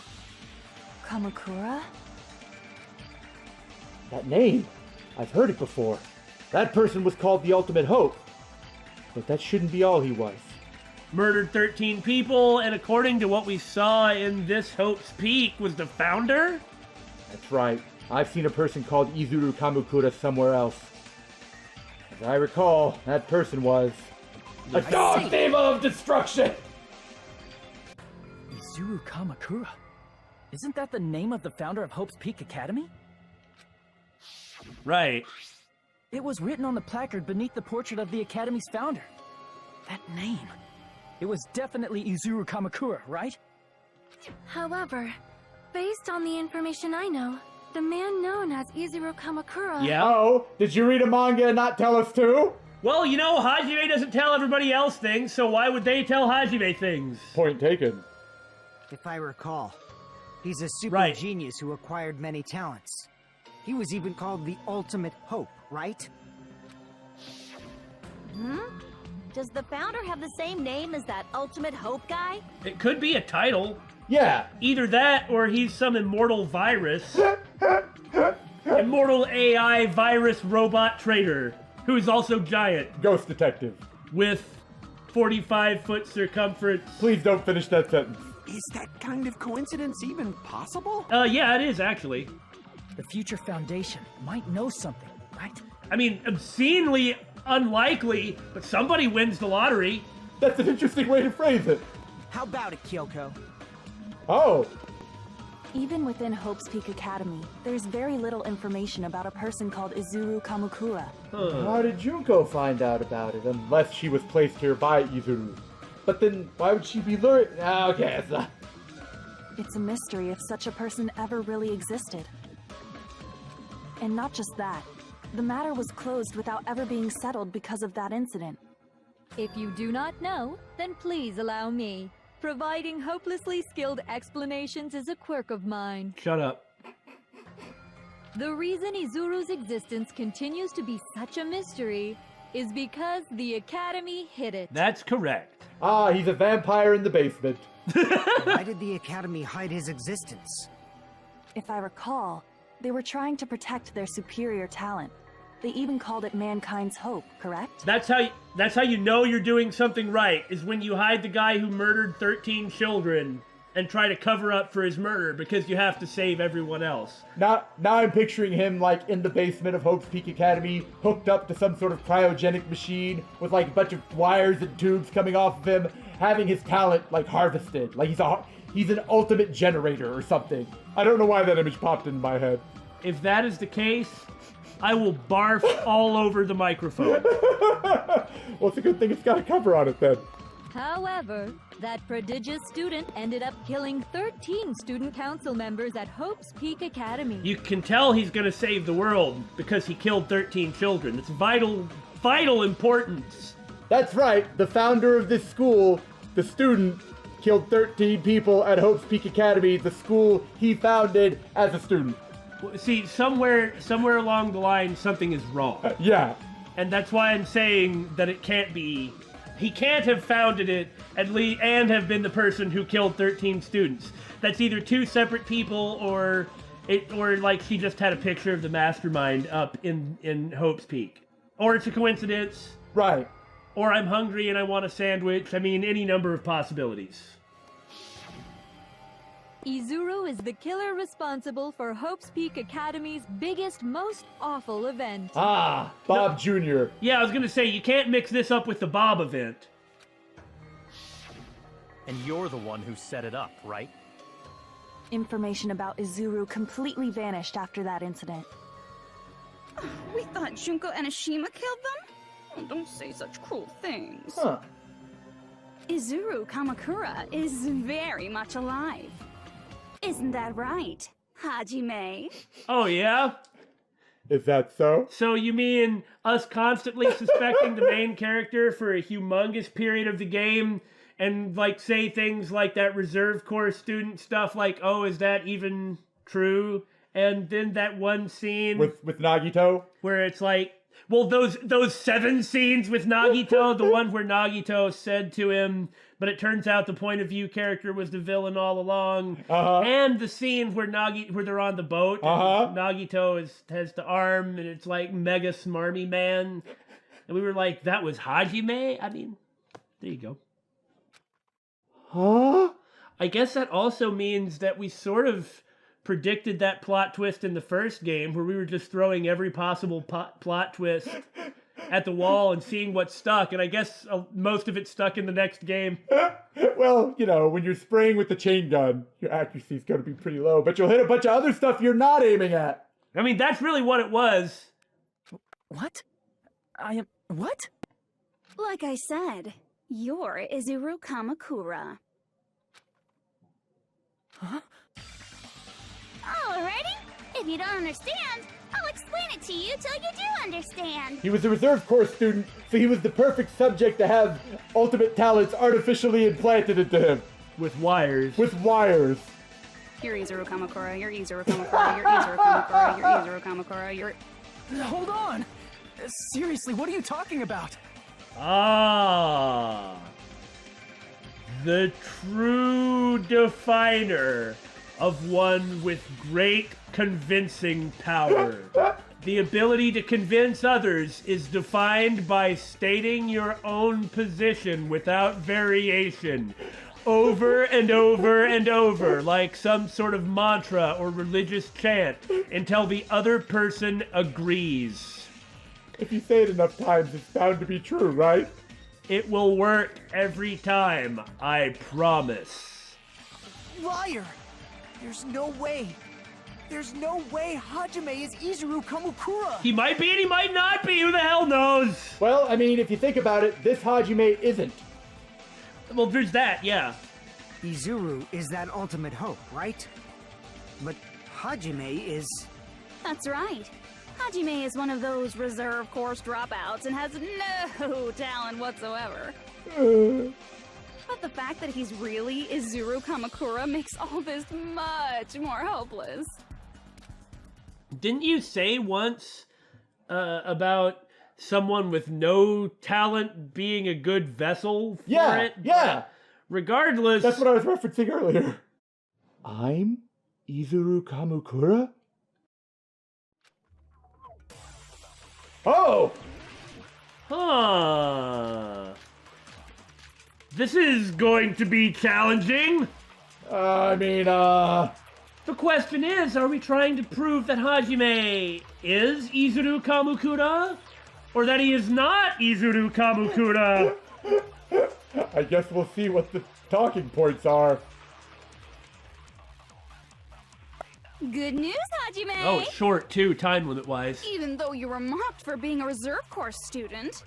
Kamakura? That name. I've heard it before. That person was called the Ultimate Hope. But that shouldn't be all he was. Murdered 13 people, and according to what we saw in this Hope's Peak, was the founder? That's right. I've seen a person called Izuru Kamukura somewhere else. As I recall, that person was... a dog demon of destruction! Izuru Kamakura? Isn't that the name of the founder of Hope's Peak Academy? Right. It was written on the placard beneath the portrait of the Academy's founder. That name. It was definitely Izuru Kamakura, right? However, based on the information I know, the man known as Izuru Kamakura... Yeah. Oh, did you read a manga and not tell us too? Well, you know, Hajime doesn't tell everybody else things, so why would they tell Hajime things? Point taken. If I recall, he's a super genius who acquired many talents. He was even called the Ultimate Hope, right? Does the founder have the same name as that Ultimate Hope guy? It could be a title. Yeah. Either that, or he's some immortal virus. Immortal AI virus robot trader, who is also giant. Ghost detective. With 45-foot circumference. Please don't finish that sentence. Is that kind of coincidence even possible? Yeah, it is, actually. The Future Foundation might know something, right? I mean, obscenely unlikely, but somebody wins the lottery. That's an interesting way to phrase it. How about it, Kyoko? Oh. Even within Hope's Peak Academy, there's very little information about a person called Izuru Kamakura. How did Junko find out about it, unless she was placed here by Izuru? But then, why would she be lured? Okay, It's a mystery if such a person ever really existed. And not just that, the matter was closed without ever being settled because of that incident. If you do not know, then please allow me. Providing hopelessly skilled explanations is a quirk of mine. Shut up. The reason Izuru's existence continues to be such a mystery is because the Academy hid it. That's correct. Ah, he's a vampire in the basement. Why did the Academy hide his existence? If I recall, they were trying to protect their superior talent. They even called it mankind's hope, correct? That's how you know you're doing something right, is when you hide the guy who murdered 13 children and try to cover up for his murder because you have to save everyone else. Now I'm picturing him like in the basement of Hope's Peak Academy, hooked up to some sort of cryogenic machine with like a bunch of wires and tubes coming off of him, having his talent like harvested. Like he's an ultimate generator or something. I don't know why that image popped into my head. If that is the case, I will barf all over the microphone. Well, it's a good thing it's got a cover on it then. However, that prodigious student ended up killing 13 student council members at Hope's Peak Academy. You can tell he's going to save the world because he killed 13 children. It's vital importance. That's right. The founder of this school, the student, killed 13 people at Hope's Peak Academy, the school he founded as a student. See, somewhere along the line, something is wrong. Yeah. And that's why I'm saying that it can't be. He can't have founded it and have been the person who killed 13 students. That's either two separate people or like she just had a picture of the mastermind up in Hope's Peak. Or it's a coincidence. Right. Or I'm hungry and I want a sandwich. I mean, any number of possibilities. Izuru is the killer responsible for Hope's Peak Academy's biggest, most awful event. Ah, Bob Jr. Yeah, I was gonna say, you can't mix this up with the Bob event. And you're the one who set it up, right? Information about Izuru completely vanished after that incident. We thought Junko and Ashima killed them? Oh, don't say such cruel things. Huh. Izuru Kamakura is very much alive. Isn't that right, Hajime? Oh, yeah? Is that so? So you mean us constantly suspecting the main character for a humongous period of the game and, like, say things like that reserve corps student stuff like, oh, is that even true? And then that one scene... With Nagito? Where it's like, well, those 7 scenes with Nagito, the one where Nagito said to him, but it turns out the point of view character was the villain all along. And the scene where they're on the boat, and Nagito has the arm, and it's like mega smarmy man. And we were like, that was Hajime? I mean, there you go. Huh? I guess that also means that we sort of predicted that plot twist in the first game, where we were just throwing every possible plot twist at the wall and seeing what stuck, and I guess most of it stuck in the next game. Well, you know, when you're spraying with the chain gun, your accuracy's going to be pretty low, but you'll hit a bunch of other stuff you're not aiming at. I mean, that's really what it was. What? What? Like I said, You're Izuru Kamakura. Huh? Alrighty. If you don't understand, I'll explain it to you till you do understand. He was a reserve corps student, so he was the perfect subject to have ultimate talents artificially implanted into him. With wires. With wires. You're Izuru Kamakura, you're Izuru Kamakura, you're Izuru Kamakura, you're Izuru Kamakura, you're... Hold on! Seriously, what are you talking about? Ah. The true definer of one with great convincing power. The ability to convince others is defined by stating your own position without variation, over and over and over, like some sort of mantra or religious chant, until the other person agrees. If you say it enough times, it's bound to be true, right? It will work every time, I promise. Liar! There's no way. There's no way Hajime is Izuru Kamakura! He might be and he might not be, who the hell knows? Well, I mean, if you think about it, this Hajime isn't. Well, there's that, yeah. Izuru is that ultimate hope, right? But Hajime is... That's right. Hajime is one of those reserve course dropouts and has no talent whatsoever. But the fact that he's really Izuru Kamakura makes all this much more hopeless. Didn't you say once about someone with no talent being a good vessel for it? Yeah! But regardless... That's what I was referencing earlier. I'm Izuru Kamakura? Oh! Huh. This is going to be challenging. The question is, are we trying to prove that Hajime is Izuru Kamakura? Or that he is not Izuru Kamakura? I guess we'll see what the talking points are. Good news, Hajime! Oh, it's short too, time limit-wise. Even though you were mocked for being a reserve course student,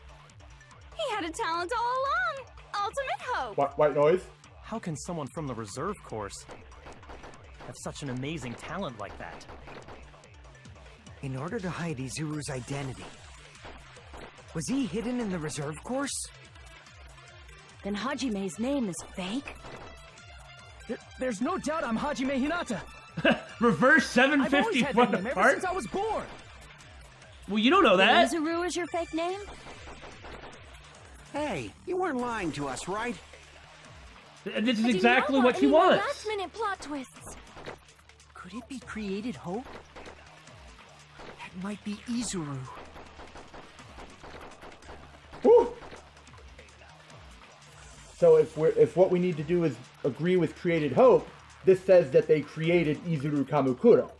he had a talent all along. Ultimate hope. White noise? How can someone from the reserve course have such an amazing talent like that? In order to hide Izuru's identity, was he hidden in the reserve course? Then Hajime's name is fake? There's no doubt I'm Hajime Hinata. Reverse I've always had 751 that name ever apart? since I was born. Well, you don't know that. Izuru is your fake name? Hey, you weren't lying to us, right? This is I do exactly not what want she any more wants. last-minute plot twists. Could it be created hope? That might be Izuru. Woo! So if what we need to do is agree with created hope, this says that they created Izuru Kamakura.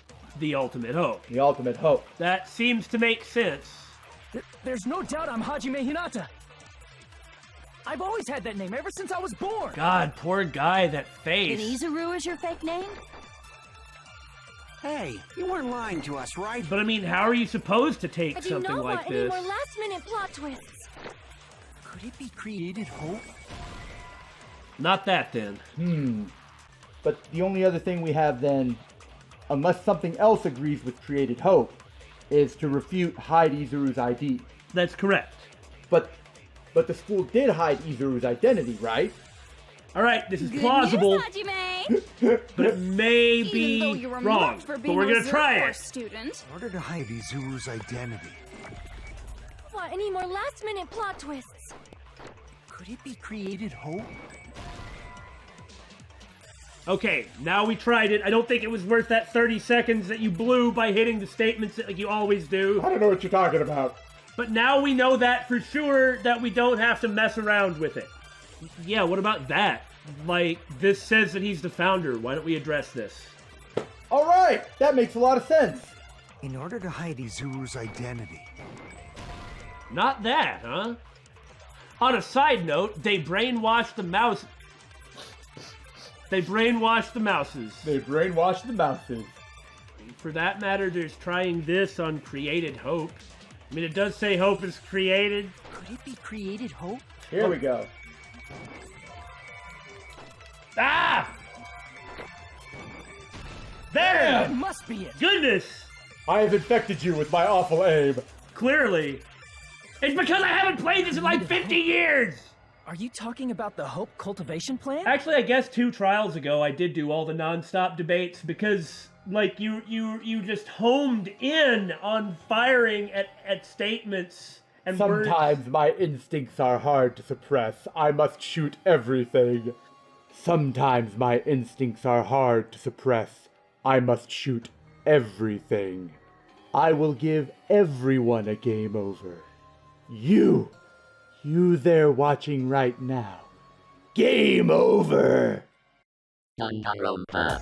The ultimate hope. The ultimate hope. That seems to make sense. There's no doubt I'm Hajime Hinata. I've always had that name ever since I was born. God, poor guy, that Then face. Izuru is your fake name? Hey, you weren't lying to us, right? But I mean, how are you supposed to take I do something not like want any this? more last-minute plot twists. Could it be created hope? Not that then. But the only other thing we have then, unless something else agrees with created hope, is to refute hide Izuru's ID. That's correct. But the school did hide Izuru's identity, right? All right, this is Good plausible, news, Hajime! but it may Even be though you were wrong. mocked for But being we're a gonna reserve try course it. student, In order to hide Izuru's identity, Want any more last-minute plot twists? could it be created hope? Okay, now we tried it. I don't think it was worth that 30 seconds that you blew by hitting the statements like you always do. I don't know what you're talking about. But now we know that for sure that we don't have to mess around with it. Yeah, what about that? Like, this says that he's the founder. Why don't we address this? All right, that makes a lot of sense. In order to hide Izuru's identity, Not that, huh? On a side note, they brainwashed the mouse. They brainwashed the mouses. They brainwashed the mouses. For that matter, there's trying this on created hope. I mean, it does say hope is created. Could it be created hope? Here we go. Ah! There! That must be it. Goodness! I have infected you with my awful aim. Clearly. It's because I haven't played this in like 50 years! Are you talking about the Hope cultivation plan? Actually, I guess 2 trials ago I did do all the non-stop debates because, like, you just homed in on firing at statements and words. Sometimes my instincts are hard to suppress. I must shoot everything. Sometimes my instincts are hard to suppress. I must shoot everything. I will give everyone a game over. You there watching right now. Game over! Danganronpa.